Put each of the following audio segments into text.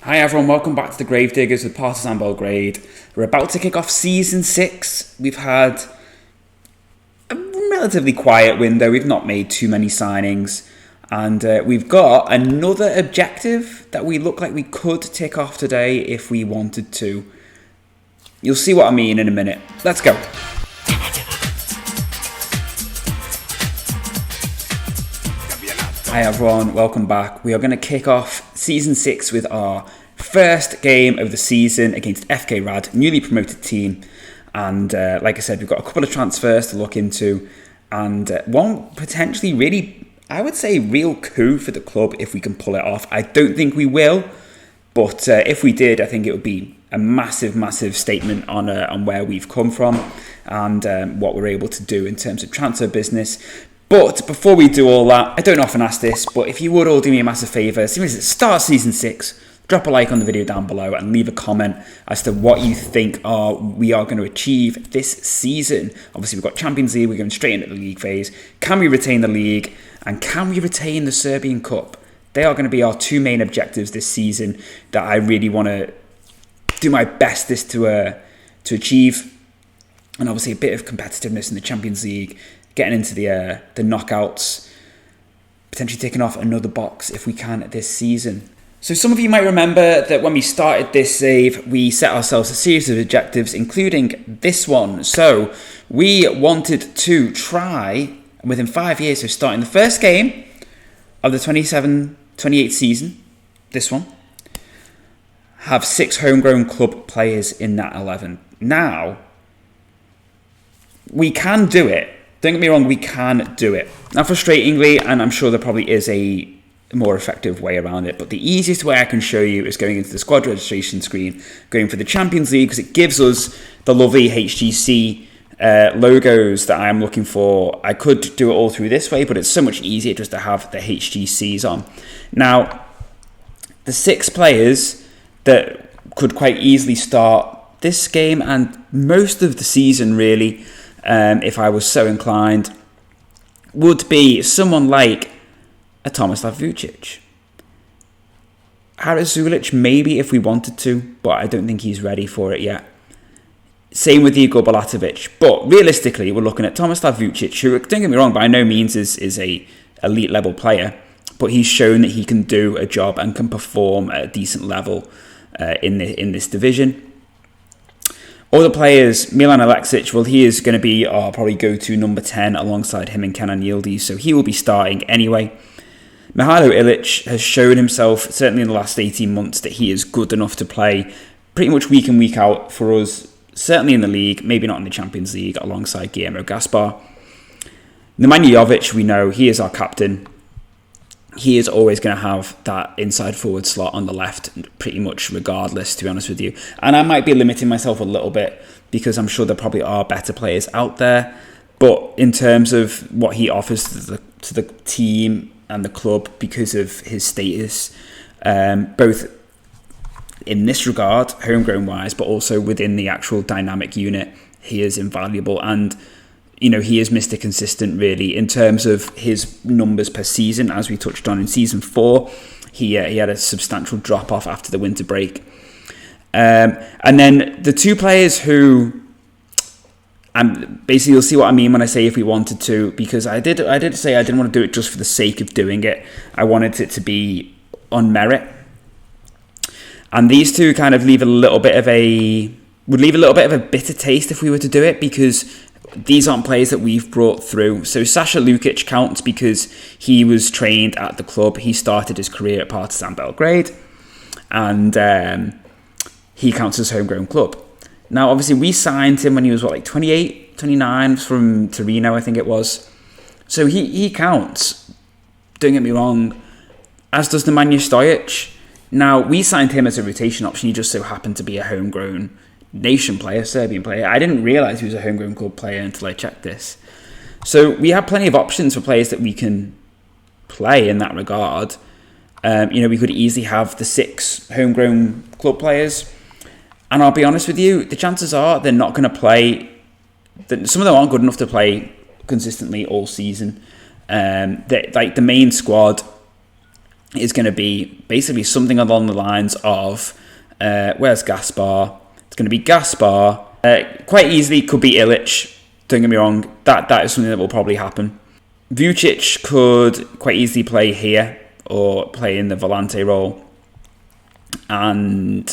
Hi everyone, welcome back to the Gravediggers with Partizan Belgrade. We're about to kick off Season 6. We've had a relatively quiet window. We've not made too many signings. And we've got another objective that we look like we could tick off today if we wanted to. You'll see what I mean in a minute. Let's go. Hi everyone, welcome back. We are going to kick off Season 6 with our first game of the season against FK Rad, newly promoted team. And like I said, we've got a couple of transfers to look into. And one potentially really, I would say, real coup for the club if we can pull it off. I don't think we will. But if we did, I think it would be a massive, massive statement on where we've come from and what we're able to do in terms of transfer business. But before we do all that, I don't often ask this, but if you would all do me a massive favour, as soon as it starts Season 6, drop a like on the video down below and leave a comment as to what you think we are going to achieve this season. Obviously, we've got Champions League, we're going straight into the league phase. Can we retain the league? And can we retain the Serbian Cup? They are going to be our two main objectives this season that I really want to do my bestest to achieve. And obviously a bit of competitiveness in the Champions League, getting into the knockouts, potentially ticking off another box if we can this season. So some of you might remember that when we started this save, we set ourselves a series of objectives, including this one. So we wanted to try, within 5 years, so starting the first game of the 27-28 season, this one, have 6 homegrown club players in that 11. Now, we can do it. Don't get me wrong, we can do it. Now, frustratingly, and I'm sure there probably is a more effective way around it, but the easiest way I can show you is going into the squad registration screen, going for the Champions League, because it gives us the lovely HGC logos that I'm looking for. I could do it all through this way, but it's so much easier just to have the HGCs on. Now, the 6 players that could quite easily start this game and most of the season, really, if I was so inclined, would be someone like a Tomislav Vucic. Haris Zulic, maybe if we wanted to, but I don't think he's ready for it yet. Same with Igor Balatovic. But realistically, we're looking at Tomislav Vucic, who, don't get me wrong, by no means is a elite level player, but he's shown that he can do a job and can perform at a decent level in this division. Other players, Milan Aleksic, well, he is going to be our probably go-to number 10 alongside him and Kenan Yildiz, so he will be starting anyway. Mihailo Ilic has shown himself, certainly in the last 18 months, that he is good enough to play pretty much week in, week out for us, certainly in the league, maybe not in the Champions League, alongside Guillermo Gaspar. Nemanja Jovic, we know, he is our captain. He is always going to have that inside forward slot on the left, pretty much regardless, to be honest with you. And I might be limiting myself a little bit, because I'm sure there probably are better players out there. But in terms of what he offers to the team and the club, because of his status, both in this regard, homegrown wise, but also within the actual dynamic unit, he is invaluable. And, you know, he is Mr. Consistent, really, in terms of his numbers per season. As we touched on in Season 4, he had a substantial drop-off after the winter break. And then the 2 players who, basically you'll see what I mean when I say if we wanted to, because I did say I didn't want to do it just for the sake of doing it. I wanted it to be on merit. And these 2 kind of leave a little bit of a bitter taste if we were to do it, because these aren't players that we've brought through. So Sasha Lukic counts because he was trained at the club. He started his career at Partizan Belgrade, and he counts as homegrown club. Now, obviously, we signed him when he was, 28, 29 from Torino, I think it was. So he counts, don't get me wrong, as does Nemanja Stojic. Now, we signed him as a rotation option. He just so happened to be a homegrown nation player, Serbian player. I didn't realise he was a homegrown club player until I checked this. So we have plenty of options for players that we can play in that regard. We could easily have the 6 homegrown club players. And I'll be honest with you, the chances are they're not going to play. Some of them aren't good enough to play consistently all season. The main squad is going to be basically something along the lines of, where's Gaspar? It's going to be Gaspar. Quite easily could be Ilic. Don't get me wrong. That is something that will probably happen. Vucic could quite easily play here or play in the volante role. And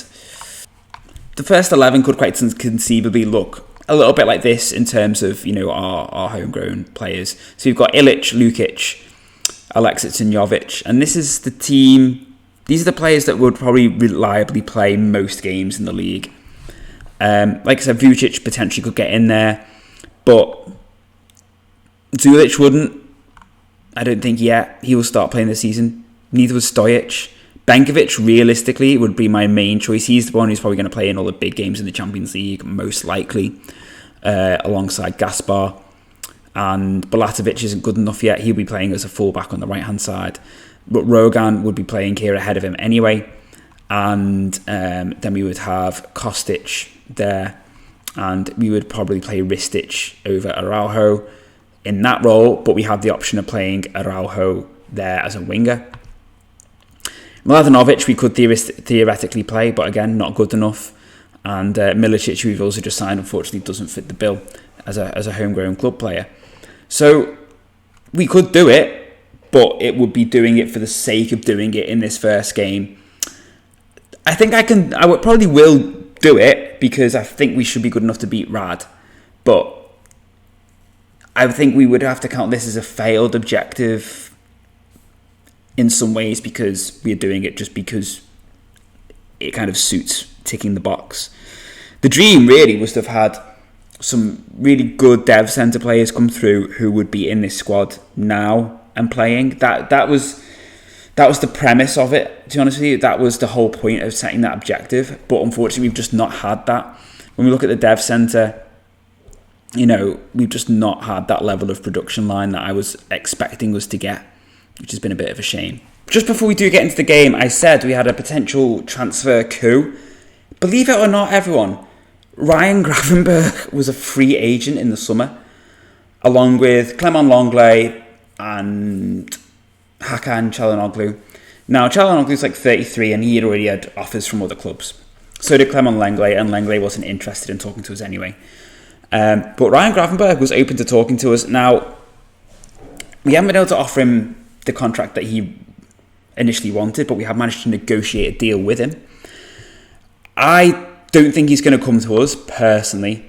the first 11 could quite conceivably look a little bit like this in terms of, our homegrown players. So you've got Ilic, Lukic, Alexis and Jovic. And this is the team. These are the players that would probably reliably play most games in the league. Like I said, Vucic potentially could get in there. But Zulic wouldn't. I don't think yet. He will start playing this season. Neither was Stojic. Benkovic, realistically, would be my main choice. He's the one who's probably going to play in all the big games in the Champions League, most likely, alongside Gaspar. And Bulatovic isn't good enough yet. He'll be playing as a fullback on the right-hand side. But Rogan would be playing here ahead of him anyway. And then we would have Kostic there. And we would probably play Ristic over Araujo in that role. But we have the option of playing Araujo there as a winger. Mladenovic we could theoretically play, but again, not good enough. And Milicic, who we've also just signed, unfortunately doesn't fit the bill as a homegrown club player. So we could do it, but it would be doing it for the sake of doing it in this first game. I think I would probably will do it because I think we should be good enough to beat Rad. But I think we would have to count this as a failed objective in some ways because we're doing it just because it kind of suits ticking the box. The dream really was to have had some really good dev centre players come through who would be in this squad now and playing. That was the premise of it, to be honest with you. That was the whole point of setting that objective. But unfortunately, we've just not had that. When we look at the dev centre, we've just not had that level of production line that I was expecting us to get, which has been a bit of a shame. Just before we do get into the game, I said we had a potential transfer coup. Believe it or not, everyone, Ryan Gravenberch was a free agent in the summer, along with Clement Longley and Hakan Çalhanoğlu. Now, Çalhanoğlu's like 33 and he had already had offers from other clubs. So did Clement Longley, and Longley wasn't interested in talking to us anyway. But Ryan Gravenberch was open to talking to us. Now, we haven't been able to offer him the contract that he initially wanted, but we have managed to negotiate a deal with him. I don't think he's going to come to us personally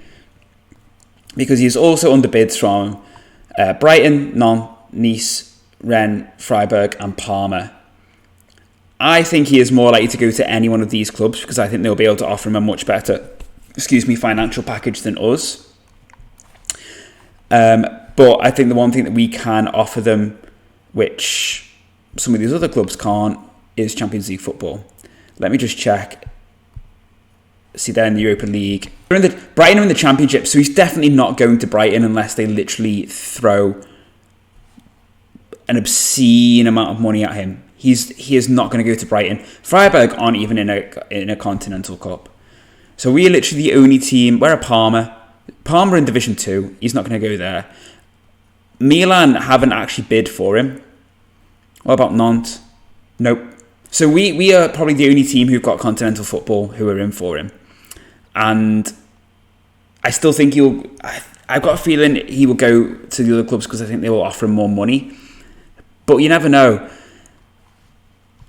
because he's also under bids from Brighton, Nantes, Nice, Rennes, Freiburg and Parma. I think he is more likely to go to any one of these clubs because I think they'll be able to offer him a much better financial package than us. But I think the one thing that we can offer them, which some of these other clubs can't, is Champions League football. Let me just check. See, they're in the Europa League. Brighton are in the Championship, so he's definitely not going to Brighton unless they literally throw an obscene amount of money at him. He is not going to go to Brighton. Freiburg aren't even in a Continental Cup. So we are literally the only team. We're a Parma. Parma in Division 2. He's not going to go there. Milan haven't actually bid for him. What about Nantes? Nope. So we are probably the only team who've got continental football who are in for him. And I still think I've got a feeling he will go to the other clubs because I think they will offer him more money. But you never know.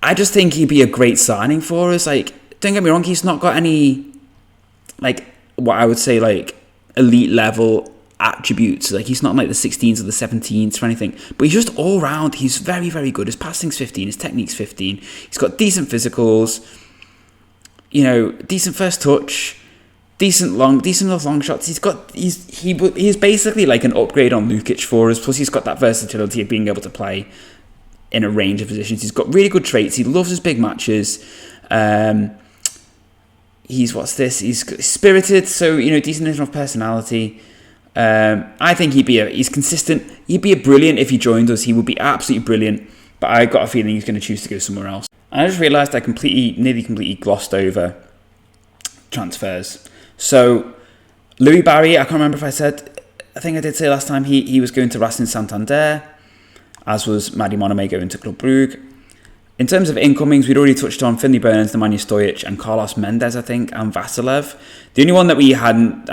I just think he'd be a great signing for us. Like, don't get me wrong, he's not got any, like, what I would say, like, elite level attributes. Like, he's not like the 16s or the 17s or anything, but he's just all round. He's very, very good. His passing's 15, his technique's 15. He's got decent physicals, decent first touch, decent long shots. He's basically like an upgrade on Lukic for us. Plus, he's got that versatility of being able to play in a range of positions. He's got really good traits. He loves his big matches. He's spirited, so decent enough personality. I think he's consistent. He'd be brilliant if he joined us. He would be absolutely brilliant. But I got a feeling he's going to choose to go somewhere else. And I just realised I nearly completely glossed over transfers. So Louis Barry, I can't remember if I think I did say last time he was going to Racing Santander, as was Mady Monome going to Club Brugge. In terms of incomings, we'd already touched on Finley Burns, Nemanja Stojic, and Carlos Mendes, I think, and Vasilev. The only one that I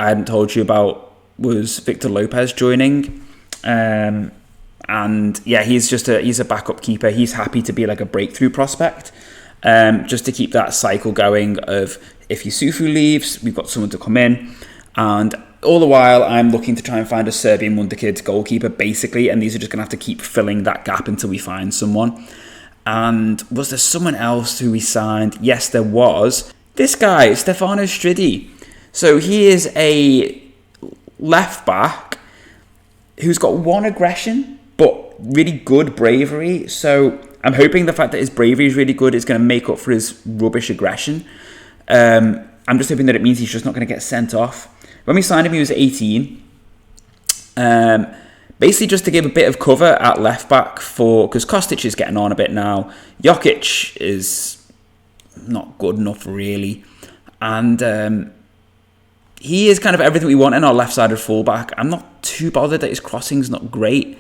hadn't told you about was Victor Lopez joining. And yeah, he's a backup keeper. He's happy to be like a breakthrough prospect, just to keep that cycle going of if Yusufu leaves, we've got someone to come in. And all the while, I'm looking to try and find a Serbian Wonder Kids goalkeeper, basically, and these are just going to have to keep filling that gap until we find someone. And was there someone else who we signed? Yes, there was. This guy, Stefano Stridi. So he is a left back who's got one aggression, but really good bravery. So I'm hoping the fact that his bravery is really good is going to make up for his rubbish aggression. I'm just hoping that it means he's just not going to get sent off. When we signed him, he was 18. Basically, just to give a bit of cover at left back because Kostic is getting on a bit now. Jokic is not good enough, really. And he is kind of everything we want in our left-sided fullback. I'm not too bothered that his crossing's not great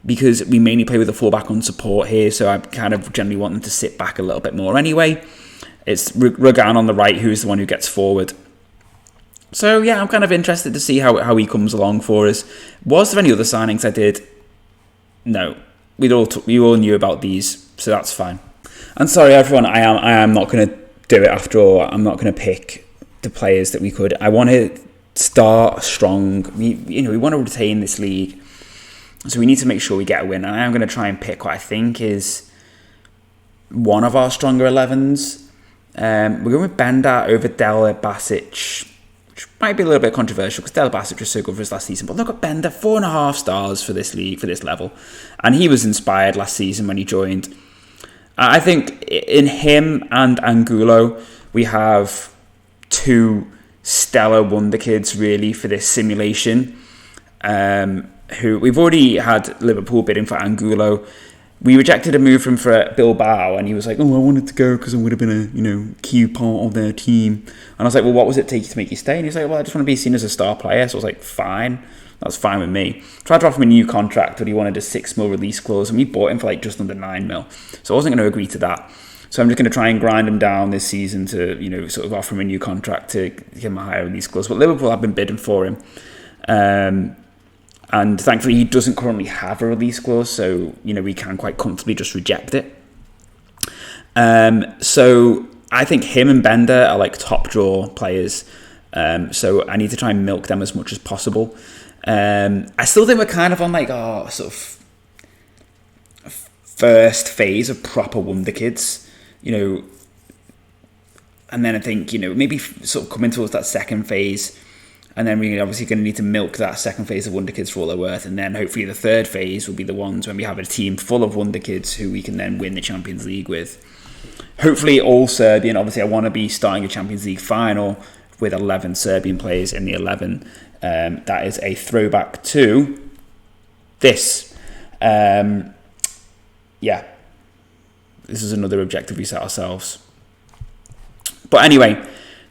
because we mainly play with a fullback on support here, so I kind of generally want them to sit back a little bit more anyway. It's Rogan on the right who's the one who gets forward. So yeah, I'm kind of interested to see how he comes along for us. Was there any other signings I did? No, we all knew about these, so that's fine. And sorry everyone, I am not going to do it after all. I'm not going to pick the players that we could. I want to start strong. We want to retain this league, so we need to make sure we get a win. And I am going to try and pick what I think is one of our stronger 11s. We're going with Benda over Del Basic. Might be a little bit controversial because Del Basic was so good for his last season, but look at Bender, 4.5 stars for this league, for this level, and he was inspired last season when he joined. I think in him and Angulo, we have two stellar wonder kids really for this simulation. Who we've already had Liverpool bidding for Angulo. We rejected a move from for Bilbao, and he was like, "Oh, I wanted to go because I would have been a key part of their team." And I was like, "Well, what was it take to make you stay?" And he's like, "Well, I just want to be seen as a star player." So I was like, "Fine, that's fine with me." Tried to offer him a new contract, but he wanted a 6 mil release clause, and we bought him for like just under 9 mil. So I wasn't going to agree to that. So I'm just going to try and grind him down this season to sort of offer him a new contract to give him a higher release clause. But Liverpool have been bidding for him. And thankfully, he doesn't currently have a release clause, so we can quite comfortably just reject it. So I think him and Bender are like top draw players. So I need to try and milk them as much as possible. I still think we're kind of on like our sort of first phase of proper wonder kids, and then I think maybe sort of coming towards that second phase. And then we're obviously going to need to milk that second phase of Wonder Kids for all they're worth. And then hopefully the third phase will be the ones when we have a team full of Wonder Kids who we can then win the Champions League with. Hopefully all Serbian. Obviously I want to be starting a Champions League final with 11 Serbian players in the 11. That is a throwback to this. This is another objective we set ourselves. But anyway,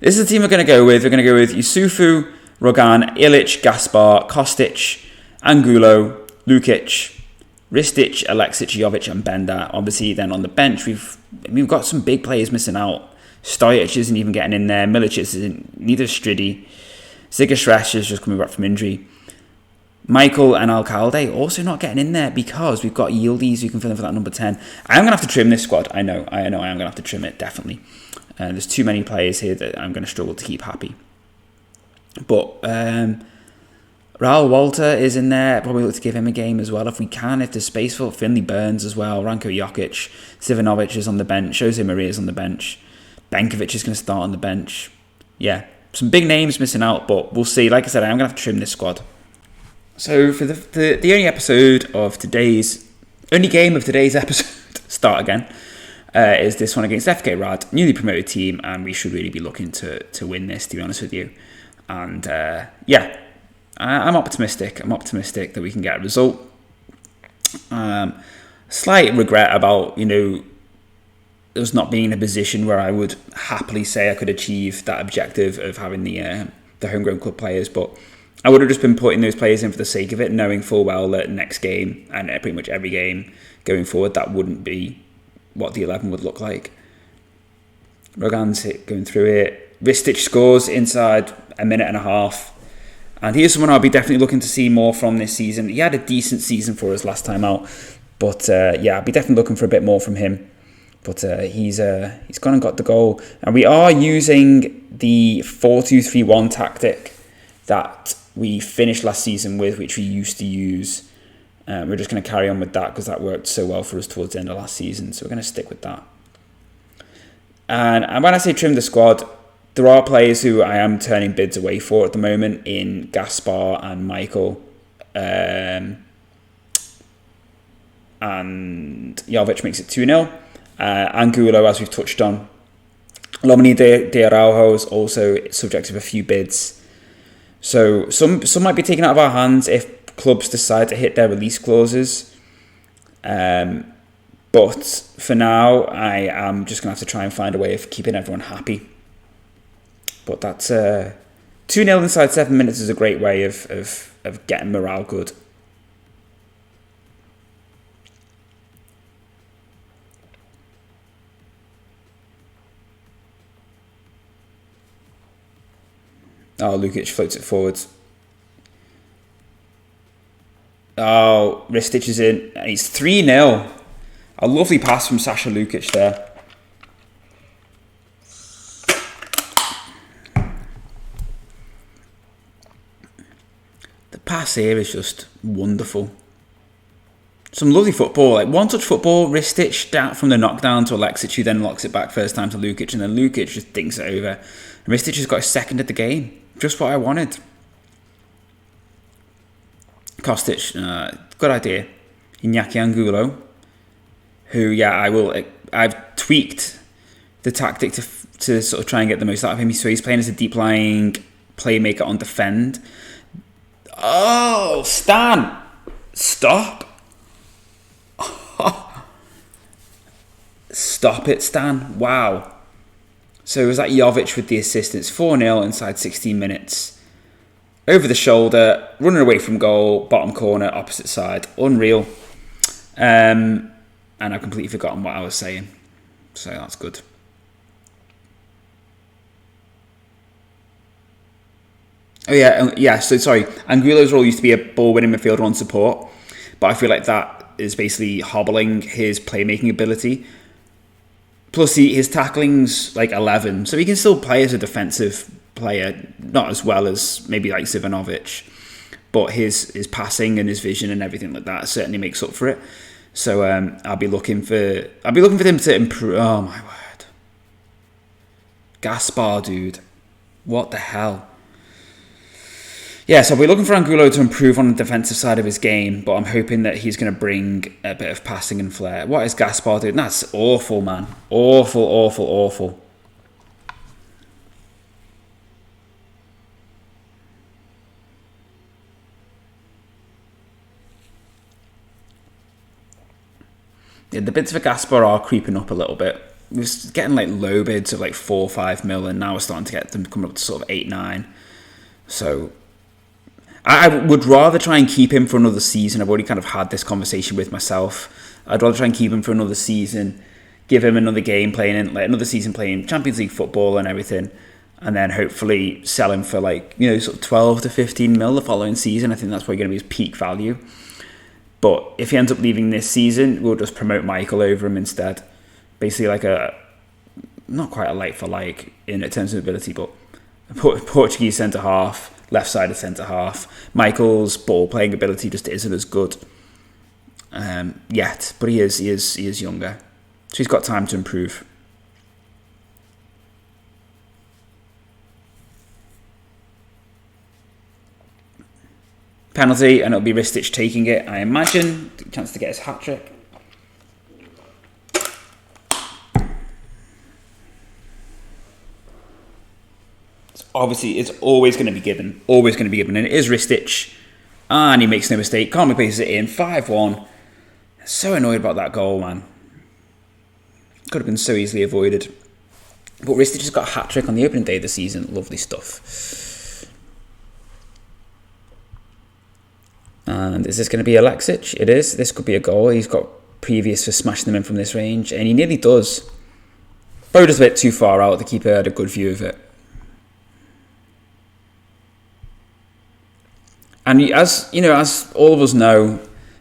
this is the team we're going to go with. We're going to go with Yusufu, Rogan, Ilic, Gaspar, Kostic, Angulo, Lukic, Ristic, Alexic, Jovic and Benda. Obviously then on the bench we've got some big players missing out. Stojic isn't even getting in there. Milic isn't, neither is Stridi. Zigashresh is just coming back from injury. Michael and Alcalde also not getting in there because we've got Yildiz who can fill in for that number 10. I am going to have to trim this squad. I know I am going to have to trim it, definitely. There's too many players here that I'm going to struggle to keep happy. But Raul Walter is in there. Probably look to give him a game as well if we can. If there's space for Finley Burns as well. Ranko Jokic. Sivanovic is on the bench. Jose Maria is on the bench. Benkovic is going to start on the bench. Yeah, some big names missing out, but we'll see. Like I said, I'm going to have to trim this squad. So for the only game of today's episode, start again, is this one against FK Rad, newly promoted team, and we should really be looking to win this, to be honest with you. And I'm optimistic. I'm optimistic that we can get a result. Slight regret about us not being in a position where I would happily say I could achieve that objective of having the homegrown club players, but I would have just been putting those players in for the sake of it, knowing full well that next game and pretty much every game going forward that wouldn't be what the 11 would look like. Rogan's going through it. Ristic scores inside a minute and a half. And here's someone I'll be definitely looking to see more from this season. He had a decent season for us last time out. But I'll be definitely looking for a bit more from him. But he's gone and got the goal. And we are using the 4-2-3-1 tactic that we finished last season with, which we used to use. We're just going to carry on with that because that worked so well for us towards the end of last season. So we're going to stick with that. And when I say trim the squad, there are players who I am turning bids away for at the moment in Gaspar and Michael. And Jovic makes it 2-0. Angulo, as we've touched on. Lomini de Araujo is also subject to a few bids. So some might be taken out of our hands if clubs decide to hit their release clauses. But for now, I am just going to have to try and find a way of keeping everyone happy. But that's 2-0 inside 7 minutes is a great way of getting morale good. Oh, Lukic floats it forwards. Oh, Ristic is in. And he's 3-0. A lovely pass from Sasha Lukic there. The pass here is just wonderful. Some lovely football, like one-touch football. Ristic down from the knockdown to Alexic, who then locks it back first time to Lukic, and then Lukic just dinks it over. And Ristic has got a second at the game. Just what I wanted. Kostic, good idea. Iñaki Angulo, who, I've tweaked the tactic to sort of try and get the most out of him. So he's playing as a deep-lying playmaker on defend. Oh, Stan! Stop! Stop it, Stan. Wow. So it was that Jovic with the assist. It's 4-0 inside 16 minutes. Over the shoulder, running away from goal, bottom corner, opposite side. Unreal. And I've completely forgotten what I was saying. So that's good. Oh yeah, so sorry. Angulo's role used to be a ball-winning midfielder on support. But I feel like that is basically hobbling his playmaking ability. Plus, his tackling's like 11, so he can still play as a defensive player, not as well as maybe like Zivanovic, but his passing and his vision and everything like that certainly makes up for it. So I'll be looking for him to improve. Oh my word, Gaspar, dude, what the hell? Yeah, so we're looking for Angulo to improve on the defensive side of his game, but I'm hoping that he's going to bring a bit of passing and flair. What is Gaspar doing? That's awful, man. Awful, awful, awful. Yeah, the bids for Gaspar are creeping up a little bit. We're getting like low bids of like 4 or 5 mil, and now we're starting to get them coming up to sort of 8, 9. So I would rather try and keep him for another season. I've already kind of had this conversation with myself. I'd rather try and keep him for another season, give him another game playing, like another season playing Champions League football and everything, and then hopefully sell him for like, sort of 12 to 15 mil the following season. I think that's probably going to be his peak value. But if he ends up leaving this season, we'll just promote Michael over him instead. Basically like not quite a like for like in terms of ability, but a Portuguese centre-half, left-sided centre-half. Michael's ball-playing ability just isn't as good yet, but he is younger. So he's got time to improve. Penalty, and it'll be Ristic taking it, I imagine. Chance to get his hat-trick. Obviously, it's always going to be given. Always going to be given. And it is Ristic. And he makes no mistake. Calmly places it in. 5-1. So annoyed about that goal, man. Could have been so easily avoided. But Ristic has got a hat-trick on the opening day of the season. Lovely stuff. And is this going to be Alexic? It is. This could be a goal. He's got previous for smashing them in from this range, and he nearly does. Probably just a bit too far out. The keeper had a good view of it. And as all of us know,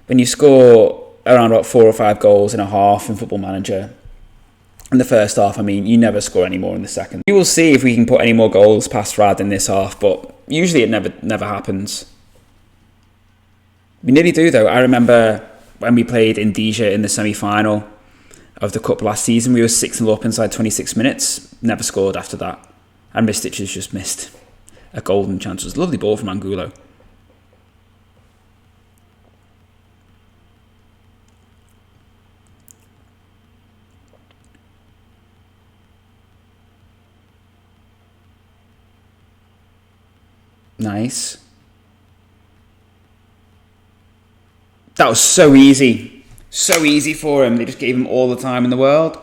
when you score around about 4 or 5 goals in a half in Football Manager, in the first half, you never score any more in the second. We will see if we can put any more goals past Rad in this half, but usually it never happens. We nearly do, though. I remember when we played Indonesia in the semi-final of the Cup last season, we were 6-0 up inside 26 minutes, never scored after that. And Ristic has just missed a golden chance. It was a lovely ball from Angulo. Nice. That was so easy. So easy for him. They just gave him all the time in the world.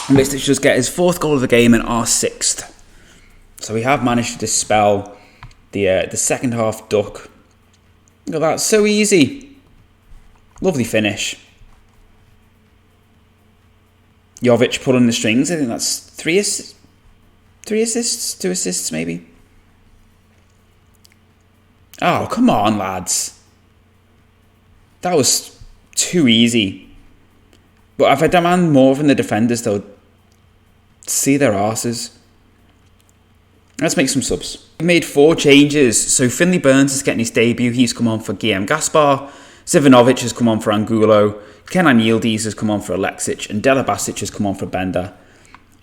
And Leicester just get his 4th goal of the game and our 6th. So we have managed to dispel the second half duck. Look at that. So easy. Lovely finish. Jovic pulling the strings. I think that's 3 assists. 2 assists maybe. Oh, come on, lads. That was too easy. But if I demand more from the defenders, they'll see their arses. Let's make some subs. We made 4 changes. So Finley Burns is getting his debut. He's come on for Guillem Gaspar. Zivanovic has come on for Angulo. Kenan Yildiz has come on for Alexic. And Dela Basic has come on for Bender.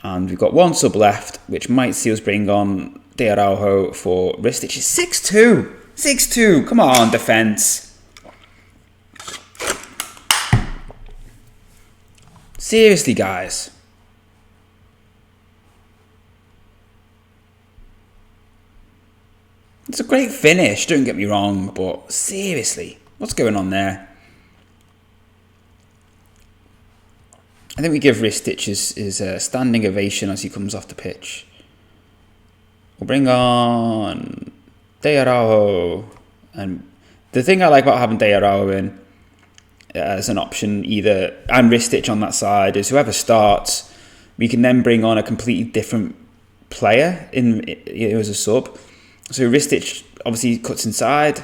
And we've got 1 sub left, which might see us bring on De Araujo for Ristic. 6-2. 6-2. Come on, defence. Seriously, guys. It's a great finish, don't get me wrong, but seriously, what's going on there? I think we give Ristic his standing ovation as he comes off the pitch. We'll bring on De Araujo. And the thing I like about having De Araujo in as an option, either and Ristic on that side, is whoever starts, we can then bring on a completely different player in as a sub. So Ristic obviously cuts inside,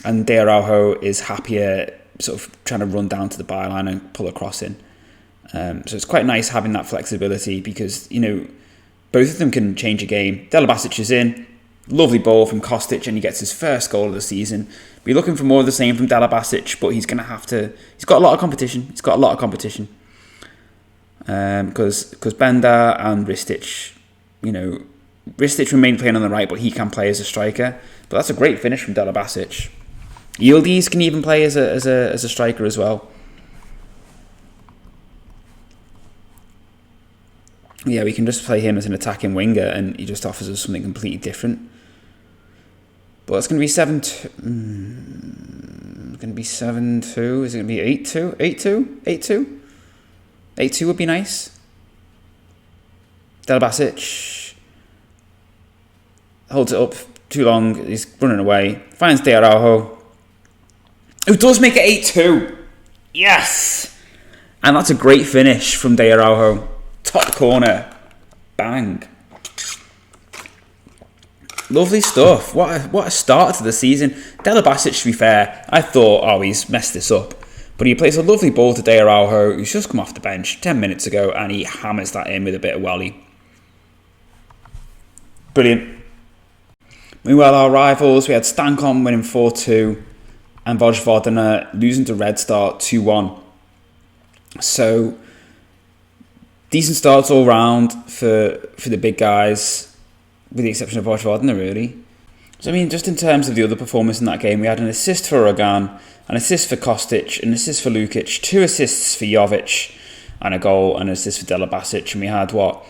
and De Araujo is happier sort of trying to run down to the byline and pull a cross in. So it's quite nice having that flexibility because, both of them can change a game. Dela Basic is in. Lovely ball from Kostic, and he gets his first goal of the season. We're looking for more of the same from Dela Basic, but he's going to have to... He's got a lot of competition. Because Bender and Ristic, Ristic remain playing on the right, but he can play as a striker. But that's a great finish from Dela Basic. Yildiz can even play as a striker as well. Yeah, we can just play him as an attacking winger, and he just offers us something completely different. But it's going to be 7-2. It's going to be 7-2. Is it going to be 8-2? 8-2? 8-2? 8-2 would be nice. Dela Basic holds it up too long. He's running away. Finds De Araujo, who does make it 8-2. Yes! And that's a great finish from De Araujo. Top corner. Bang. Lovely stuff. What a start to the season. Dela Basic, to be fair, I thought, he's messed this up. But he plays a lovely ball to De Araujo, who's just come off the bench 10 minutes ago, and he hammers that in with a bit of welly. Brilliant. Meanwhile, our rivals, we had Stankom winning 4-2, and Vojvodina losing to Red Star 2-1. So... decent starts all round for the big guys, with the exception of Vojvodina, really. So, just in terms of the other performance in that game, we had an assist for Rogan, an assist for Kostic, an assist for Lukic, 2 assists for Jovic, and a goal and an assist for Dela Basic. And we had, 4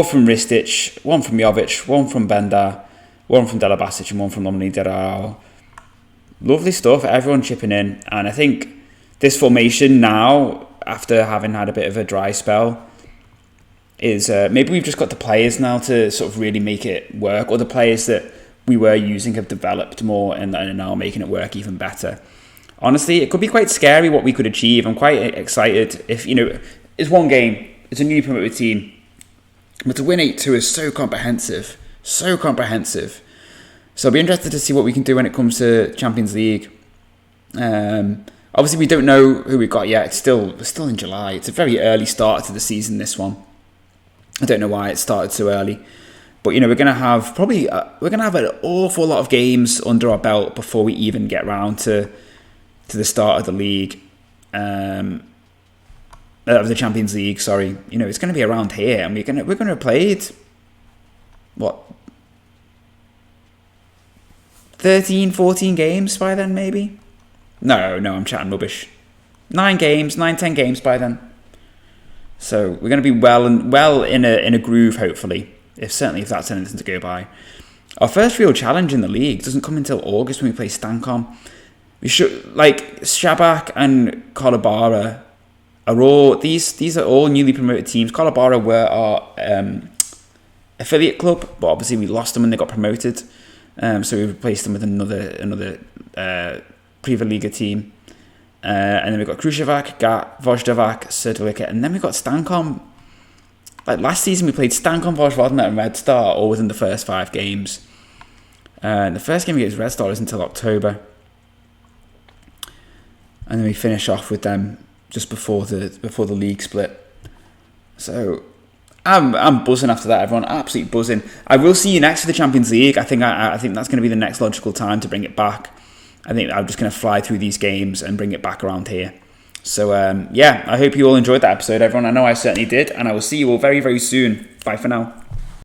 from Ristic, 1 from Jovic, 1 from Bender, 1 from Dela Basic, and 1 from Lomini Derao. Lovely stuff, everyone chipping in. And I think this formation now, after having had a bit of a dry spell, is maybe we've just got the players now to sort of really make it work, or the players that we were using have developed more and are now making it work even better. honestly, it could be quite scary what we could achieve. I'm quite excited. If it's one game, it's a newly promoted team, but to win 8-2 is so comprehensive. So I'll be interested to see what we can do when it comes to Champions League. Obviously, we don't know who we've got yet. We're still in July. It's a very early start to the season, this one. I don't know why it started so early. But, we're going to have an awful lot of games under our belt before we even get round to the start of the league. Of the Champions League, sorry. It's going to be around here, and we're going to have played, 13, 14 games by then, maybe? No, I'm chatting rubbish. 10 games by then. So we're going to be well in a groove, hopefully. If that's anything to go by. Our first real challenge in the league doesn't come until August when we play Stancom. We should Shabak and Kolabara are all these are all newly promoted teams. Kolabara were our affiliate club, but obviously we lost them when they got promoted. So we replaced them with another Prva Liga team. And then we've got Kruševac, Gat, Voždovac, Srdelica, and then we've got Stancom. Last season we played Stancom, Vojvodina and Red Star all within the first 5 games. The first game against Red Star is until October. And then we finish off with them just before the league split. So I'm buzzing after that, everyone. Absolutely buzzing. I will see you next for the Champions League. I think that's going to be the next logical time to bring it back. I think I'm just going to fly through these games and bring it back around here. So, I hope you all enjoyed that episode, everyone. I know I certainly did. And I will see you all very, very soon. Bye for now.